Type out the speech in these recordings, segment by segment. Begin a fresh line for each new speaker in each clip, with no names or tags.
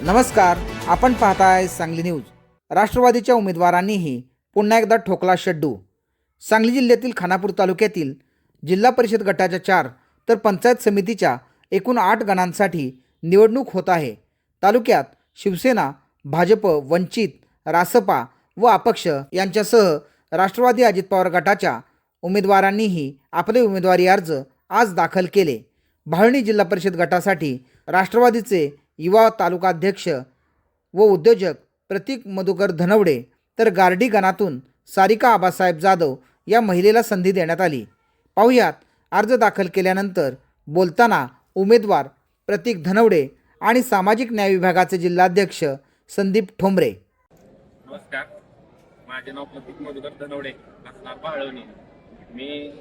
नमस्कार, आपण पाहताय सांगली न्यूज। राष्ट्रवादीच्या उमेदवारांनीही पुन्हा एकदा ठोकला शड्डू। सांगली जिल्ह्यातील खानापूर तालुक्यातील जिल्हा परिषद गटाच्या 4 तर पंचायत समितीच्या एकूण 8 गणांसाठी निवडणूक होत आहे। तालुक्यात शिवसेना, भाजप, वंचित, रासपा व अपक्ष यांच्यासह राष्ट्रवादी अजित पवार गटाच्या उमेदवारांनीही आपले उमेदवारी अर्ज आज दाखल केले। भाळणी जिल्हा परिषद गटासाठी राष्ट्रवादीचे युवा तालुकाध्यक्ष व उद्योजक प्रतीक मधुकर धनवडे तर गार्डी गणातून सारिका आबासाहेब जाधव या महिलेला संधी देण्यात आली। पाहुयात अर्ज दाखल केल्यानंतर बोलताना उमेदवार प्रतीक धनवडे आणि सामाजिक न्याय विभागाचे जिल्हाध्यक्ष संदीप ठोंबरे।
नमस्कार, माझे नाव प्रतीक मधुकर धनवडे, असणार भाळवणी। मी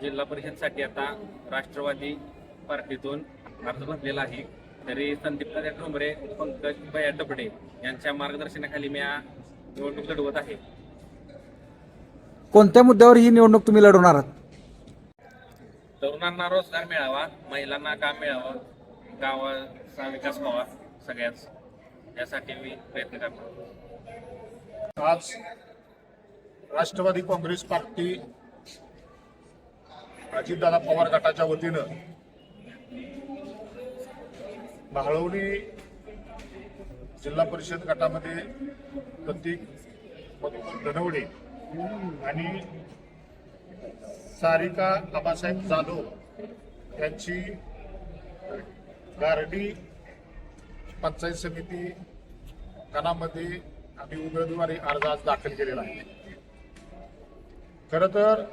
जिल्हा परिषदसाठी आता राष्ट्रवादी पार्टीतून अर्ज भरलेला आहे। तरी संदीप ठोंबरे, पंकज भैया डबडे यांच्या मार्गदर्शनाखाली मी निवडणूक लढवत आहे।
कोणत्या मुद्द्यावर ही निवडणूक तुम्ही लढवणार आहात?
तरुणांना रोजगार मिळावा, महिलांना काम मिळावं, गावाचा विकास व्हावा, सगळ्याच यासाठी मी प्रयत्न करतो।
आज राष्ट्रवादी काँग्रेस पार्टी अजितदादा पवार गटाच्या वतीनं भाळवणी जिल्हा परिषद गटामध्ये प्रतीक मधुकर धनवडे आणि सारिका आबासाहेब जाधव यांची गारडी पंचायत समिती गणामध्ये आम्ही उमेदवारी अर्ज आज दाखल केलेला आहे। खरं तर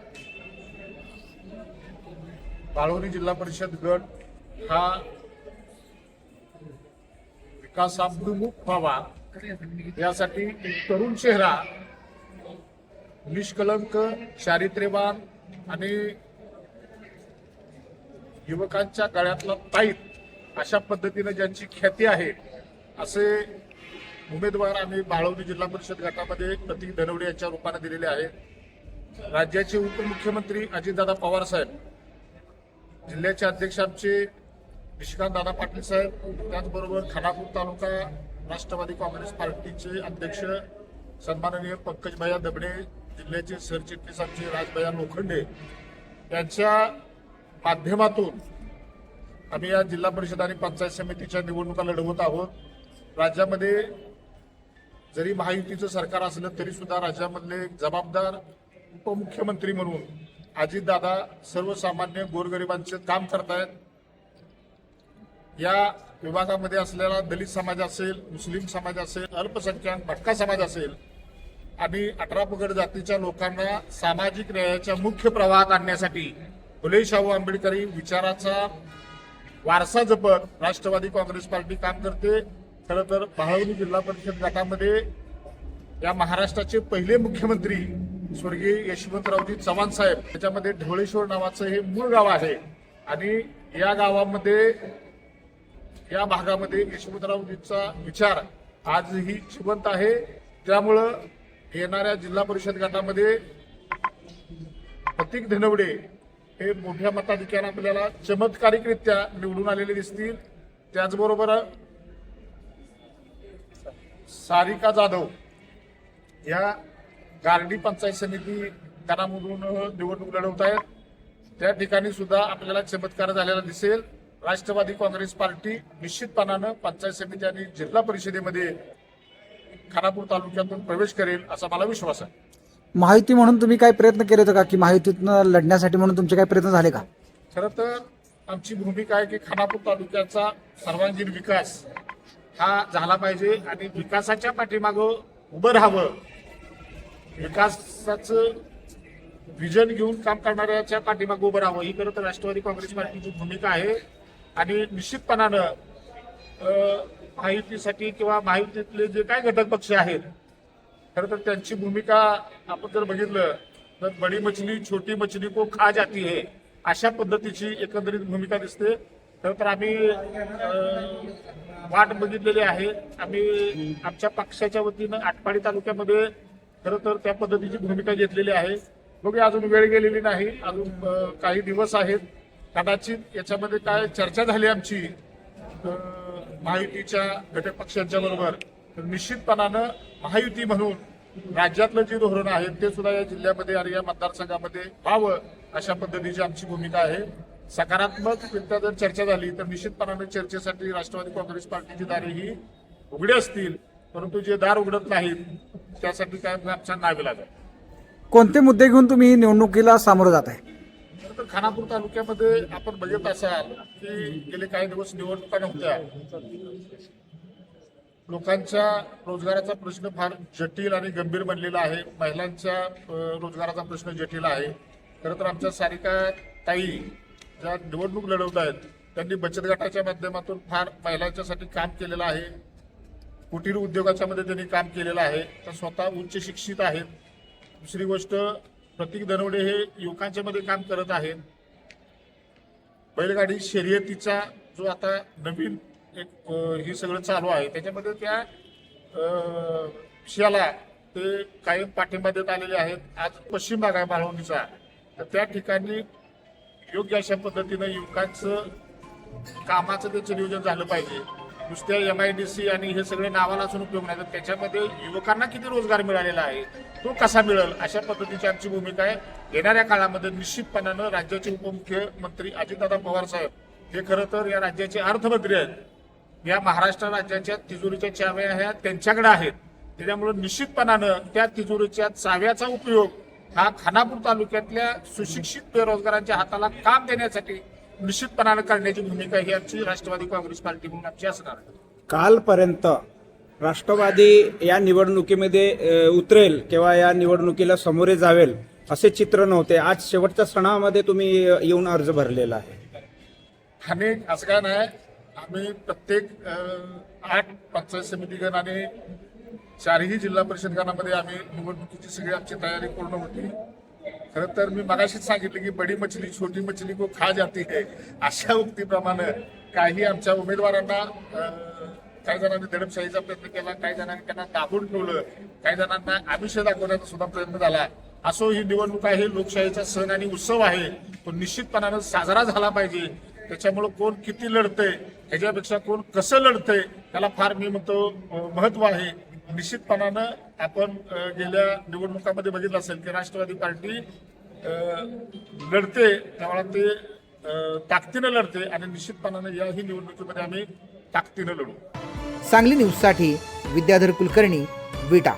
भाळवणी जिल्हा परिषद गट हा विकासाभिमुख व्हावा यासाठी एक तरुण चेहरा, निष्कलंक, चारित्र्यवान आणि युवकांच्या गळ्यातला ताईत अशा पद्धतीने ज्यांची ख्याती आहे असे उमेदवार आम्ही भाळवणी जिल्हा परिषद गटामध्ये प्रतीक धनवडे यांच्या रूपाने दिलेले आहेत। राज्याचे उपमुख्यमंत्री अजितदादा पवार साहेब, जिल्ह्याचे अध्यक्ष आमचे निशिकांत दादा पाटील साहेब, त्याचबरोबर खानापूर तालुका राष्ट्रवादी काँग्रेस पार्टीचे अध्यक्ष सन्माननीय पंकज भैया डबडे, जिल्ह्याचे सरचिटणीस आमचे राजभैया लोखंडे यांच्या माध्यमातून आम्ही या जिल्हा परिषद आणि पंचायत समितीच्या निवडणुका लढवत आहोत। राज्यामध्ये जरी महायुतीचं सरकार असलं तरी सुद्धा राज्यामधले जबाबदार उपमुख्यमंत्री म्हणून अजितदादा सर्वसामान्य गोरगरिबांचे काम करतायत। या विभागामध्ये असलेला दलित समाज असेल, मुस्लिम समाज असेल, अल्पसंख्याक भटका समाज असेल आणि 18 पगड जातीच्या लोकांना सामाजिक न्यायाच्या मुख्य प्रवाहात आणण्यासाठी फुले शाहू आंबेडकरी विचाराचा वारसा जपत राष्ट्रवादी काँग्रेस पार्टी काम करते। खरं तर भाळवणी जिल्हा परिषद गटामध्ये या महाराष्ट्राचे पहिले मुख्यमंत्री स्वर्गीय यशवंतरावजी चव्हाण साहेब, त्याच्यामध्ये ढवळेश्वर नावाचं हे मूळ गाव आहे आणि या गावामध्ये, या भागामध्ये यशवंतरावजींचा विचार आजही जिवंत आहे। त्यामुळं येणाऱ्या जिल्हा परिषद गटामध्ये प्रतीक धनवडे हे मोठ्या मताधिक्याने आपल्याला चमत्कारिकरित्या निवडून आलेले दिसतील। त्याचबरोबर सारिका जाधव या गारडी पंचायत समिती गणामधून निवडणूक लढवत आहेत। त्या ठिकाणी सुद्धा आपल्याला चमत्कार झालेला दिसेल। राष्ट्रवादी काँग्रेस पार्टी निश्चितपणानं पंचायत समिती आणि जिल्हा परिषदेमध्ये खानापूर तालुक्यातून प्रवेश करेल असा मला विश्वास आहे।
महायुती म्हणून तुम्ही काय प्रयत्न केले होते का, की महायुतीतनं लढण्यासाठी म्हणून तुमचे काय प्रयत्न झाले का?
खरं तर आमची भूमिका आहे की खानापूर तालुक्याचा सर्वांगीण विकास हा झाला पाहिजे आणि विकासाच्या पाठीमागं उभं राहावं, विकासाचं विजन घेऊन काम करणाऱ्याच्या पाठीमागं उभं राहावं, ही खरं तर राष्ट्रवादी काँग्रेस पार्टीची भूमिका आहे। आणि निश्चितपणानं महायुतीसाठी किंवा महायुतीतले जे काय घटक पक्ष आहेत, खरं तर त्यांची भूमिका आपण जर बघितलं तर बडी मछली छोटी मछली को खा जाती है अशा पद्धतीची एकंदरीत भूमिका दिसते। खरं तर आम्ही वाट बघितलेली आहे। आम्ही आमच्या पक्षाच्या वतीनं आटपाडी तालुक्यामध्ये खरं तर त्या पद्धतीची भूमिका घेतलेली आहे। बघूया, अजून वेळ गेलेली नाही, अजून काही दिवस आहेत। कदाचित याच्यामध्ये काय चर्चा झाली आमची महायुतीच्या घटक पक्षांच्या बरोबर, तर निश्चितपणानं महायुती म्हणून राज्यातलं जे धोरण आहे ते सुद्धा या जिल्ह्यामध्ये आणि या मतदारसंघामध्ये व्हावं अशा पद्धतीची आमची भूमिका आहे. सकारात्मकरित्या जर चर्चा झाली तर निश्चितपणाने चर्चेसाठी राष्ट्रवादी काँग्रेस पार्टीची दारे ही उघडी असतील, परंतु जे दार उघडत नाहीत त्यासाठी काय आमचा नाविलाज आहे.
कोणते मुद्दे घेऊन तुम्ही निवडणुकीला सामोरं जात आहे?
तर खानापूर तालुक्यामध्ये आपण बघत असाल की गेले काही दिवस निवडणुका नव्हत्या. लोकांच्या रोजगाराचा प्रश्न फार जटिल आणि गंभीर बनलेला आहे. महिलांच्या रोजगाराचा प्रश्न जटिल आहे. खरं तर आमच्या सारिका ताई ज्या निवडणूक लढवत आहेत त्यांनी बचत गटाच्या माध्यमातून फार महिलांच्यासाठी काम केलेलं आहे. कुटीर उद्योगाच्या मध्ये त्यांनी काम केलेलं आहे. तर स्वतः उच्च शिक्षित आहेत. दुसरी गोष्ट, प्रतीक धनवडे हे युवकांच्या मध्ये काम करत आहेत. बैलगाडी शर्यतीचा जो आता नवीन एक हे सगळं चालू आहे त्याच्यामध्ये त्या विषयाला ते कायम पाठिंबा देत आलेले आहेत. आज पश्चिम भाग आहे बाळवणीचा, तर त्या ठिकाणी योग्य अशा पद्धतीनं युवकांचं कामाचं त्याचं नियोजन झालं पाहिजे. नुसत्या MIDC आणि हे सगळे नावाला असून उपयोग नाही, तर त्याच्यामध्ये युवकांना किती रोजगार मिळालेला आहे तो कसा मिळेल अशा पद्धतीची आमची भूमिका आहे. येणाऱ्या काळामध्ये निश्चितपणानं राज्याचे उपमुख्यमंत्री अजितदादा पवार साहेब हे खरं तर या राज्याचे अर्थमंत्री आहेत. या महाराष्ट्र राज्याच्या तिजोरीच्या चाव्या ह्या त्यांच्याकडे आहेत. त्याच्यामुळे निश्चितपणानं त्या तिजोरीच्या चाव्याचा उपयोग हा खानापूर तालुक्यातल्या सुशिक्षित बेरोजगारांच्या हाताला काम देण्यासाठी निश्चितपणानं करण्याची भूमिका ही आमची राष्ट्रवादी काँग्रेस पार्टी म्हणून आमची असणार आहे.
कालपर्यंत राष्ट्रवादी या निवडणुकीमध्ये उतरेल किंवा या निवडणुकीला सामोरे जावेल असे चित्र नव्हते. आज शेवटच्या सणामध्ये तुम्ही येऊन अर्ज भरलेला आहे.
अनेक असं काय नाही, आम्ही प्रत्येक 8 पंचायत समितीगण आणि 4ही जिल्हा परिषद गणामध्ये आम्ही निवडणुकीची सगळी आमची तयारी पूर्ण होती. खरं तर मी मगाशीच सांगितलं की बडी मछली छोटी मछली को खा जाती है, अशा उक्तीप्रमाणे काही आमच्या उमेदवारांना काही जणांनी दडपशाहीचा प्रयत्न केला, काही जणांनी त्यांना दाबून ठेवलं, काही जणांना आमिष दाखवण्याचा सुद्धा प्रयत्न झाला. असो, ही निवडणूक आहे, लोकशाहीचा सण आणि उत्सव आहे, तो निश्चितपणानं साजरा झाला पाहिजे. त्याच्यामुळे कोण किती लढतंय ह्याच्यापेक्षा कोण कसं लढतंय त्याला फार मी म्हणतो महत्व आहे. निश्चितपणानं आपण गेल्या निवडणुकामध्ये बघितलं असेल की राष्ट्रवादी पार्टी लढते त्यावेळेला ते ताकदीनं लढते आणि निश्चितपणानं याही निवडणुकीमध्ये आम्ही ताकदीनं लढू.
सांगली न्यूजसाठी विद्याधर कुलकर्णी, विटा.